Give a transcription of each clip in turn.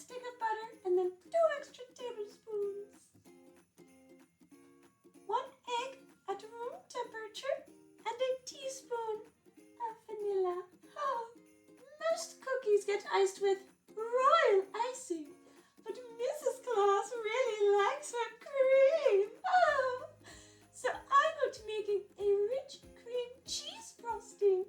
stick of butter and then 2 extra tablespoons. 1 egg at room temperature and a teaspoon of vanilla. Oh, most cookies get iced with royal icing, but Mrs. Claus really likes her cream. Oh, so I'm going to be making a rich cream cheese frosting.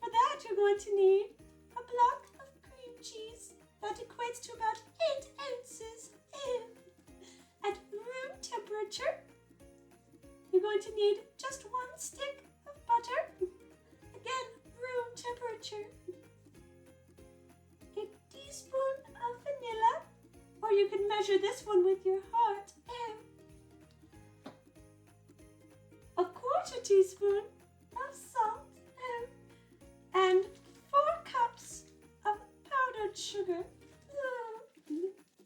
For that, you're going to need a block of cream cheese that equates to about 8 ounces. At room temperature, you're going to need just 1 stick of butter. Again, room temperature. A teaspoon of vanilla, or you can measure this one with your heart. A 1/4 teaspoon of salt. And 4 cups of powdered sugar.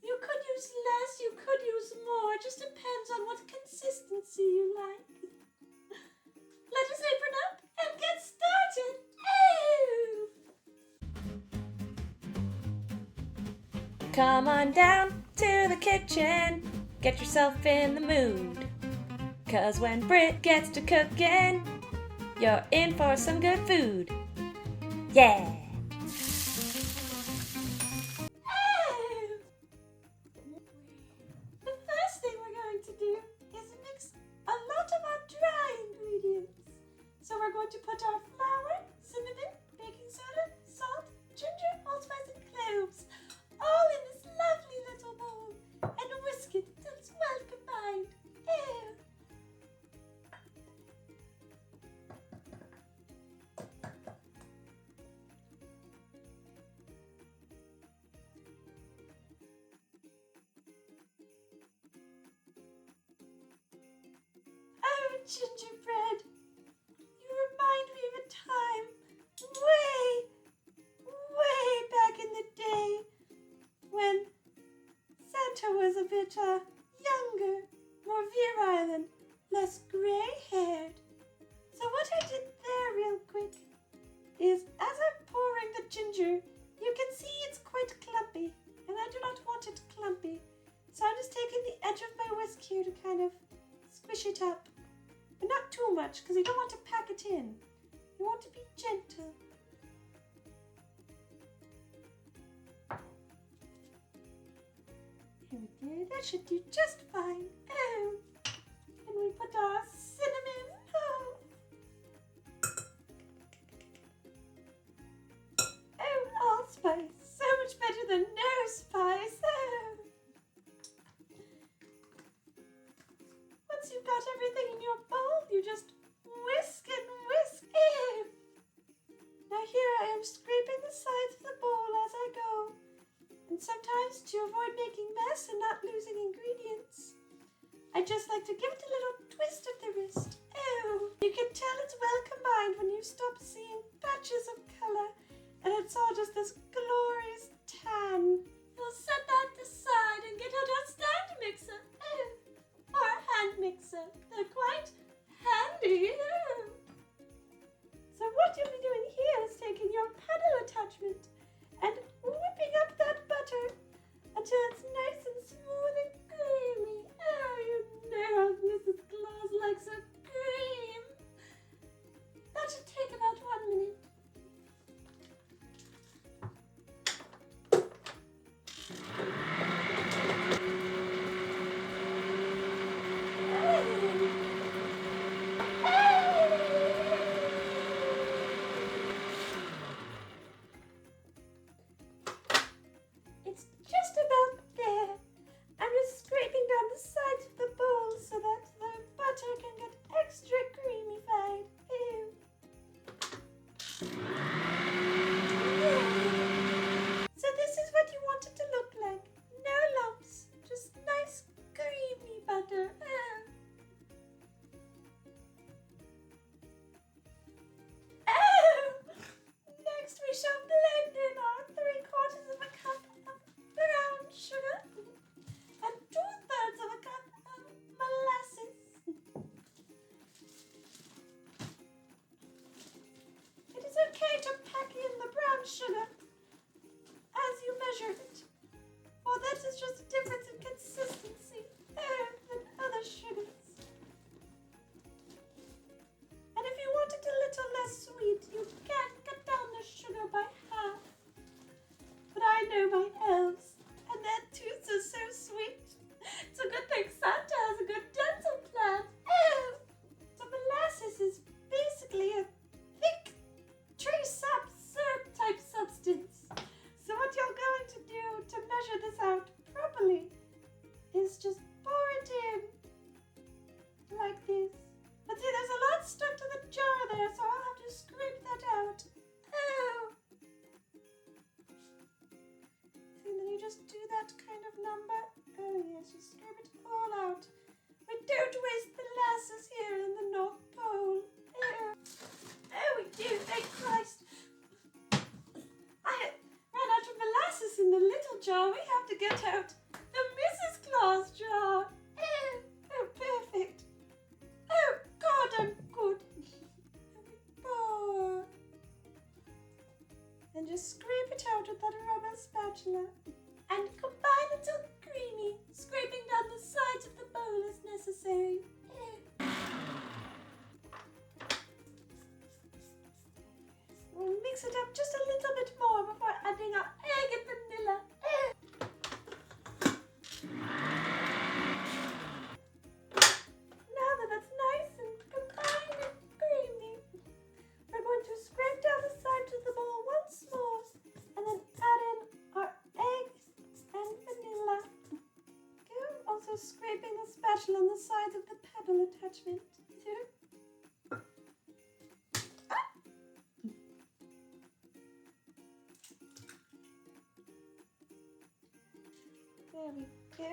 You could use less, you could use more. It just depends on what consistency you like. Let us apron up and get started. Come on down to the kitchen, get yourself in the mood. 'Cause when Britt gets to cooking, you're in for some good food. Yeah! The first thing we're going to do is mix a lot of our dry ingredients. So we're going to put our flour, cinnamon, baking soda, salt, ginger, allspice, and cloves all in this lovely little bowl and whisk it till it's well combined. Oh, Gingerbread, you remind me of a time way back in the day when Santa was a bit younger, more virile and less gray-haired. So what I did there real quick is as I'm pouring the ginger, you can see it's quite clumpy, and I do not want it clumpy. So I'm just taking the edge of my whisk here to kind of squish it up. But not too much, because you don't want to pack it in. You want to be gentle. There we go. That should do just fine. Oh, and we put our cinnamon. Oh, allspice. So much better than no spice. Oh. Once you've got everything in your bowl, you just whisk and whisk. Now here I am scraping the sides of the bowl as I go. And sometimes to avoid making mess and not losing ingredients, I just like to give it a little twist of the wrist. Oh, you can tell it's well combined when you stop seeing patches of color and it's all just this glorious tan. We'll set that aside and get out our stand mixer. Or a hand mixer. They're quite handy. So what you'll be doing here is taking your paddle attachment and whipping up that butter until it's nice and smooth and creamy. Oh, you know Mrs. Claus likes her cream. That should take about 1 minute. that kind of number. Oh yes, you scrape it all out. We don't waste molasses here in the North Pole. Oh, we do, thank Christ. I ran out of molasses in the little jar. We have to get out the Mrs. Claus jar. Oh, perfect. Oh, God, I'm good. Pour. And just scrape it out with that rubber spatula. And combine until creamy, scraping down the sides of the bowl as necessary. We'll mix it up just a little bit more before adding our egg and vanilla. Now that that's nice and combined and creamy, we're going to scrape down the sides of the bowl once more and then add in our eggs and vanilla. Okay, also scraping the spatula on the sides of the pebble attachment. There we go.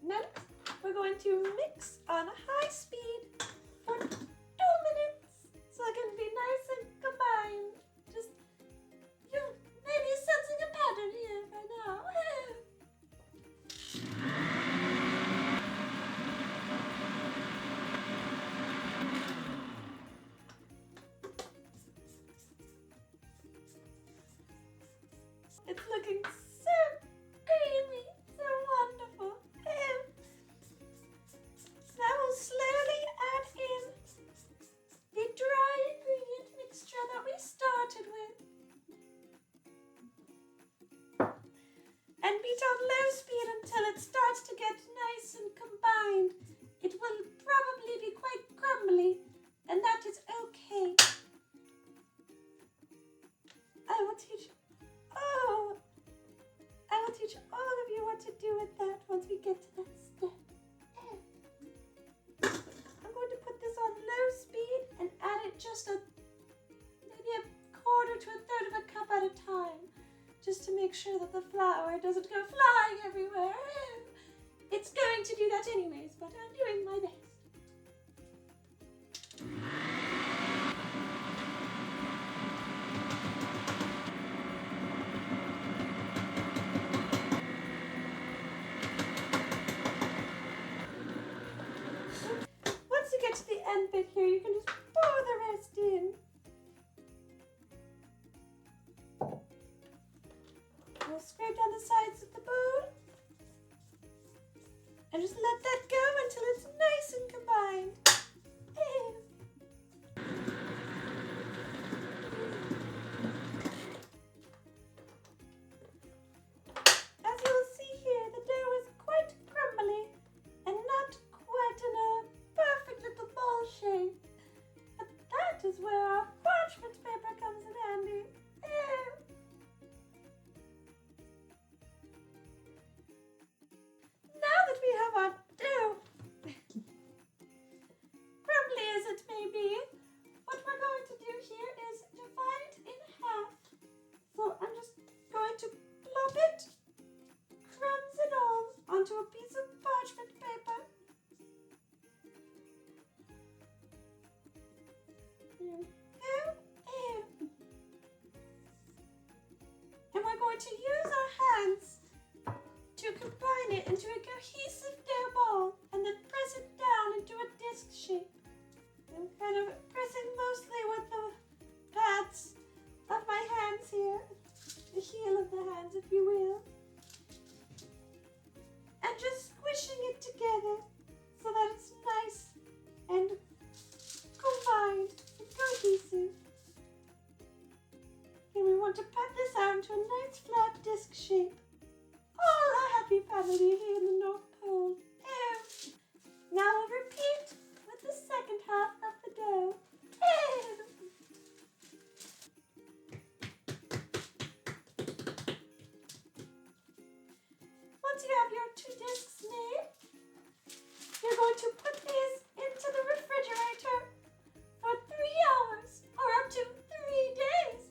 Next, we're going to mix on high speed for 2 minutes so it can be nice and combined. Just, you may be sensing a pattern here by now. It's looking so creamy, so wonderful. Now we'll slowly add in the dry ingredient mixture that we started with. And beat on low speed until it starts to get nice and combined. It will probably be quite crumbly, and that is okay. I will teach all of you what to do with that once we get to that step. I'm going to put this on low speed and add it just maybe a quarter to a third of a cup at a time, just to make sure that the flour doesn't go flying everywhere. It's going to do that anyways, but I'm doing my best. Once you get to the end bit here, you can just pour the rest in. We'll scrape down the sides of the bowl and just let that go until it's nice and combined. As you will see here, the dough is quite crumbly and not quite in a perfect little ball shape. But that is where our parchment paper comes in handy. Now that we have our dough, crumbly as it may be, what we're going to do here is divide it in half. So I'm just going to plop it, crumbs and all, onto a piece of parchment paper. There we go. And we're going to use our hands to combine it into a cohesive dough ball and then press it down into a disc shape. I'm kind of pressing mostly with the pads of my hands here, the heel of the hands if you will, and just squishing it together so that it's nice and combined and cohesive. And we want to pat this out into a nice flat disc shape. All a happy family here in the North Pole. Now we'll repeat with the second half of the dough. Once you have your 2 discs made, you're going to put these into the refrigerator for 3 hours or up to 3 days.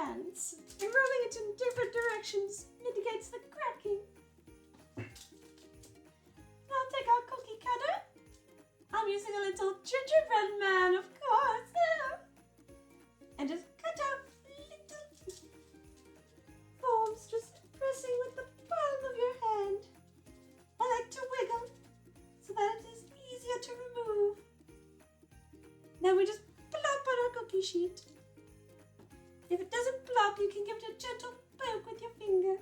hands. And rolling it in different directions mitigates the cracking. Now take our cookie cutter. I'm using a little gingerbread man, of course. And just cut out little forms, just pressing with the palm of your hand. I like to wiggle so that it is easier to remove. Then we just plop on our cookie sheet. If it doesn't plop, you can give it a gentle poke with your finger.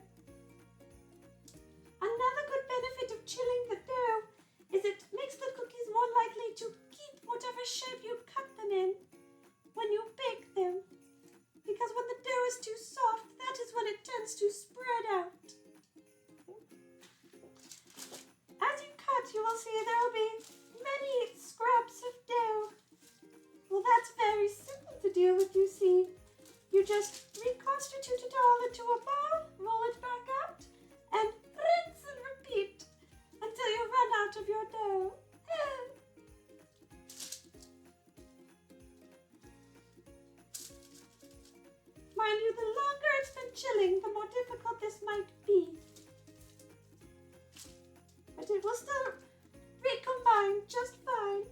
Another good benefit of chilling the dough is it makes the cookies more likely to keep whatever shape you cut them in when you bake them. Because when the dough is too soft, that is when it tends to spread out. As you cut, you will see there will be many scraps of dough. Well, that's very simple to deal with, you see. You just reconstitute it all into a ball, roll it back out, and rinse and repeat until you run out of your dough. Mind you, the longer it's been chilling, the more difficult this might be. But it will still recombine just fine.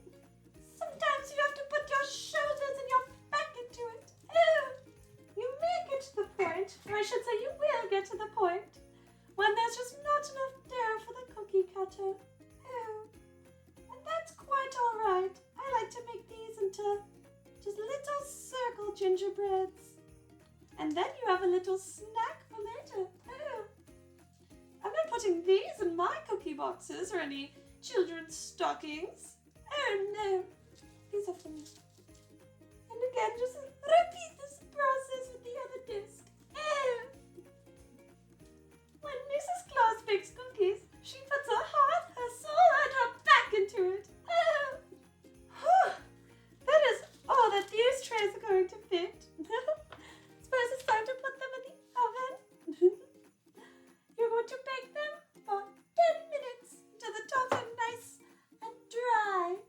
Sometimes you have to put your shoulders and your back into it. You may get to the point, or I should say you will get to the point, when there's just not enough dough for the cookie cutter. And that's quite alright. I like to make these into just little circle gingerbreads. And then you have a little snack for later. I'm not putting these in my cookie boxes or any children's stockings. Oh no, these are for me. And again, just repeat this process with the other disc. When Mrs. Claus bakes cookies, she puts her heart, her soul, and her back into it. That is all that these trays are going to fit. Suppose it's time to put them in the oven. You're going to bake them for 10 minutes until the tops are nice and dry.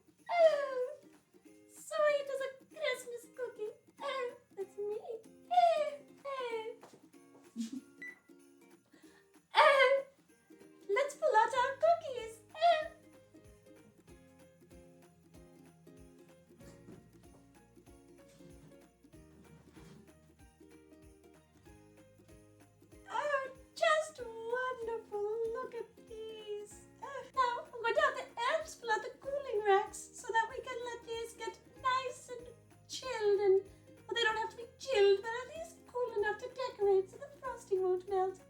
Sweet as a Christmas cookie. That's me. Let's pull out our cookies. Oh, just wonderful. Look at these. Now, I'm going to have the elves pull out the cooling racks so that we can let these get nice and chilled. And, well, they don't have to be chilled, but at least cool enough to decorate so the frosting won't melt.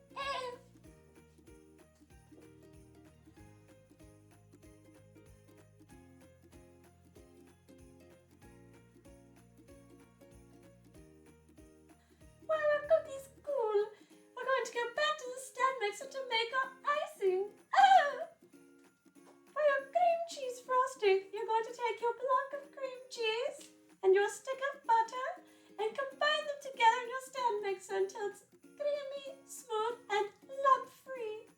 While our cookies cool, we're going to go back to the stand mixer to make our icing. For your cream cheese frosting, you're going to take your block of cream cheese and your stick of butter and combine them together in your stand mixer until it's creamy, smooth, and lump-free.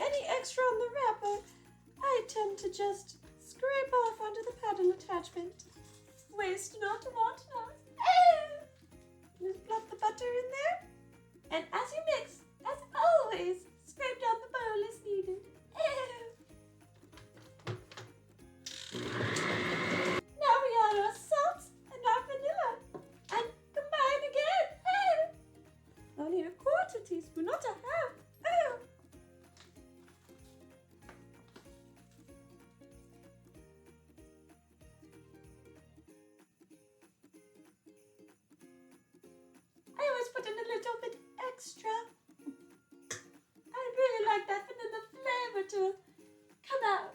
Any extra on the wrapper, I tend to just scrape off onto the paddle attachment. Waste not, want not. Just plop the butter in there. And as you mix, as always, scrape down the bowl as needed. Now we add our salt and our vanilla. And combine again. Only a quarter teaspoon, not a half. I always put in a little bit extra. I really like that vanilla flavor to come out.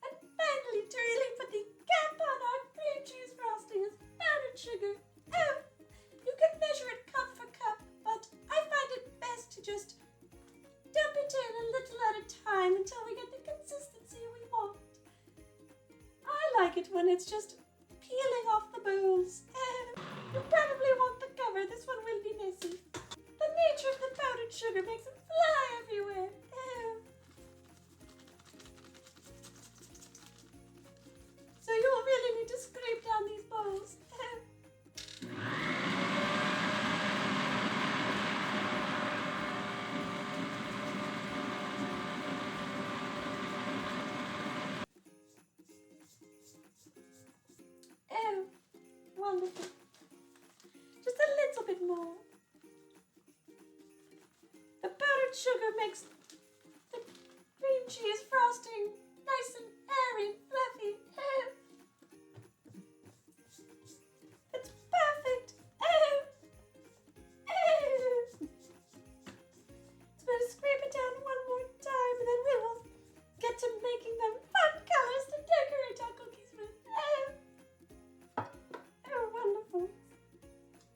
And finally, to really put the cap on our cream cheese frosting is powdered sugar. You can measure it cup for cup, but I find it best to just dump it in a little at a time until we get the consistency we want. I like it when it's just peeling off the bowls. You probably want the cover. This one will be messy. The nature of the powdered sugar makes it fly everywhere. makes the cream cheese frosting nice and airy and fluffy. It's perfect. So we'll scrape it down one more time, and then we will get to making them fun colors to decorate our cookies with. Oh, wonderful.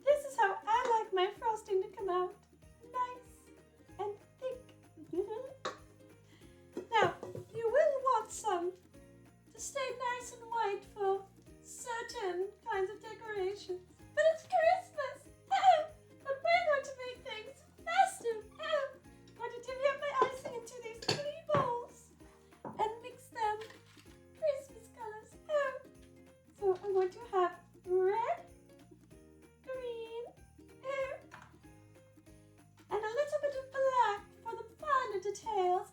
This is how I like my frosting to come out. Nice and thick. Now, you will want some to stay nice and white for certain kinds of decorations. But it's Christmas! But we're going to make things festive! I'm going to divvy up my icing into these 3 bowls and mix them Christmas colors. So I'm going to have red, green, and a little bit of black for the finer details.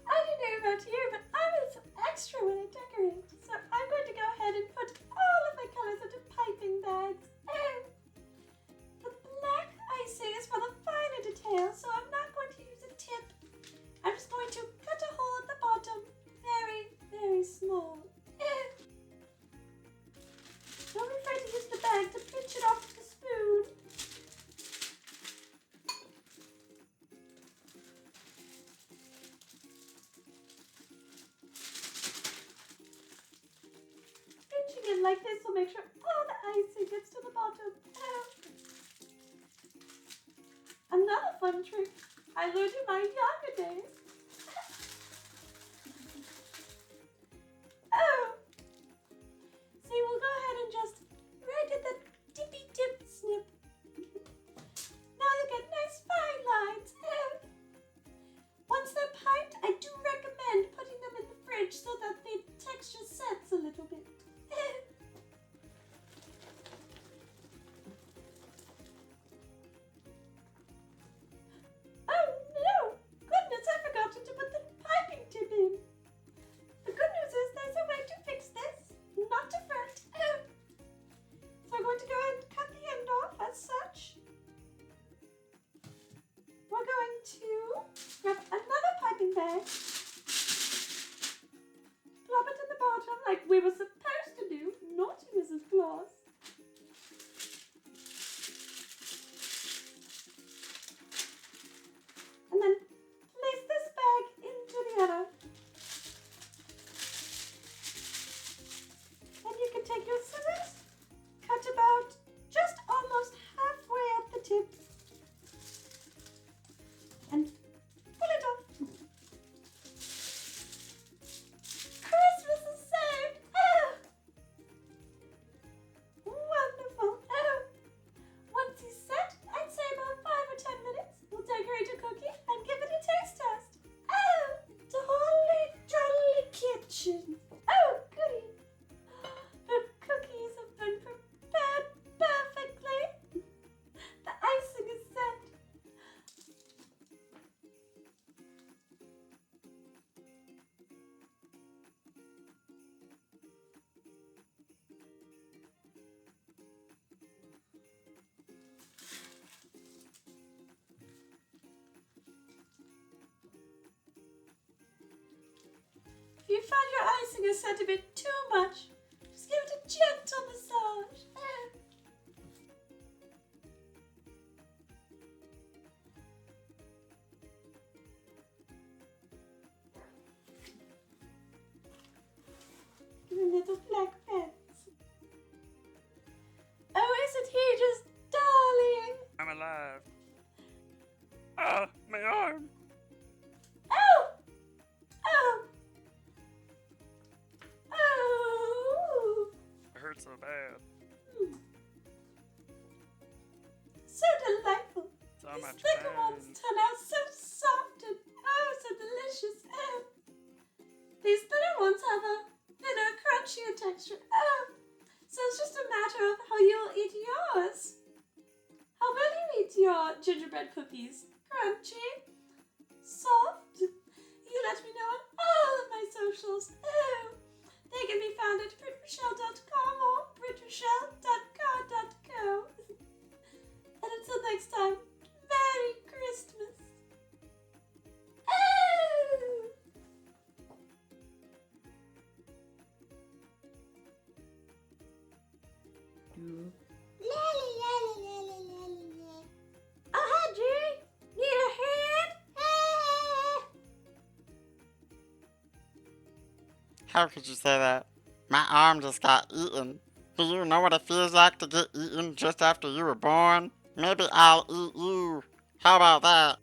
I don't know about you, but I want some extra when I decorate. So I'm going to go ahead and put all of my colors into piping bags. The black icing is for the finer details, so I'm not going to use a tip. I'm just going to cut a hole at the bottom, very, very small. Don't be afraid to use the bag to pinch it off with the spoon. Pinching it like this will make sure all the icing gets to the bottom. Another fun trick I learned in my younger days. See, we'll go ahead and just right at the tippy tip snip. Now you get nice fine lines. Once they're piped, I do recommend putting them in the fridge so that the texture sets a little bit. Oh no! Goodness, I've forgotten to put the piping tip in. The good news is there's a way to fix this. Not to fret. So I'm going to go ahead and cut the end off as such. We're going to grab another piping bag. Plop it in the bottom like we were supposed to do. Naughty Mrs. Claus. And then place this bag into the other. Then you can take your scissors, cut about just almost halfway up the tip, and pull it off. Christmas is saved! Wonderful! Once he's set, I'd say about 5 or 10 minutes, we'll decorate a cookie and give it a taste test. Dolly jolly kitchen! Oh, goody! The cookies have been prepared perfectly. The icing is set. If you find your icing is set a bit too much, just give it a gentle massage. Give him little black pets. Oh, isn't he just darling? I'm alive. Ah, my arm. Oh! Oh! Oh! It hurts so bad. So delightful. So These much little pain. ones turn out so soft and oh, so delicious. Oh. These thinner ones have a thinner, crunchier texture. Oh. So it's just a matter of how you will eat yours. How will you eat your gingerbread cookies? Crunchy? Soft? You let me know on all of my socials. Oh. They can be found at BrittRachelle.com or BrittRachelle.co.co. And until next time, Merry Christmas! How could you say that? My arm just got eaten. Do you know what it feels like to get eaten just after you were born? Maybe I'll eat you. How about that?